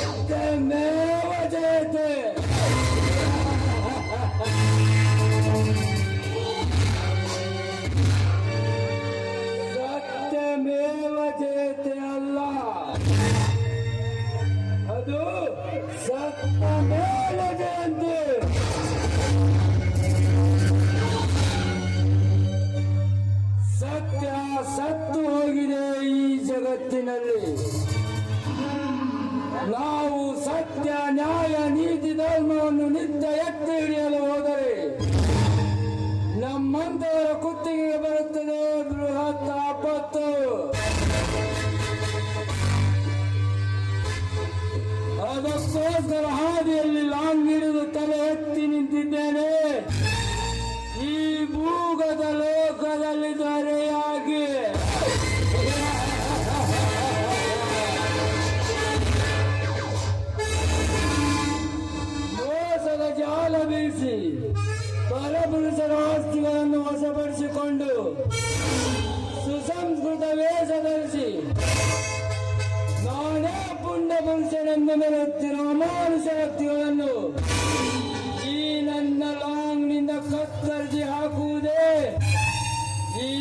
ಸತ್ಯಮೇವ ಜಯತೆ. ಸತ್ಯಮೇವ ಜಯತೆ ಅಲ್ಲ, ಅದು ಸತ್ಯಮೇವ ಜಯಂತಿ. ಸತ್ಯ ಸತ್ತು ಹೋಗಿದೆ ಈ ಜಗತ್ತಿನಲ್ಲಿ. ನಾವು ಸತ್ಯ ನ್ಯಾಯ ನೀತಿ ಧರ್ಮವನ್ನು ನಿತ್ಯ ಎತ್ತಿ ಹಿಡಿಯಲು ಹೋದರೆ ನಮ್ಮಂತವರ ಕುತ್ತಿಗೆಗೆ ಬರುತ್ತದೆ ಬೃಹತ್ ಆಪತ್ತು. ಅದಕ್ಕೋಸ್ಕರ ಹಾದಿಯಲ್ಲಿ ಲಾಂಗ್ ಹಿಡಿದು ತಲೆ ಎತ್ತಿ ನಿಂತಿದ್ದೇನೆ. ಈ ಭೂಗದ ಲೋಕದಲ್ಲಿ ದೊರೆಯಾಗಿ ಮೋಸದ ಜಾಲ ಬೀಸಿ ಪರಪುರುಷರ ಆಸ್ತಿಗಳನ್ನು ವಶಪಡಿಸಿಕೊಂಡು ಸುಸಂಸ್ಕೃತ ವೇಷ ಧರಿಸಿ ನಾನೇ ಪುಣ್ಯ ಪುರುಷನೆಂದು ಮೆರೆಯುತ್ತಿರುವ ಅಮಾನುಷ ವ್ಯಕ್ತಿಗಳನ್ನು ಈ ನನ್ನ ಲಾಂಗ್ನಿಂದ ಕತ್ತರಿಸಿ ಹಾಕುವುದೇ ಈ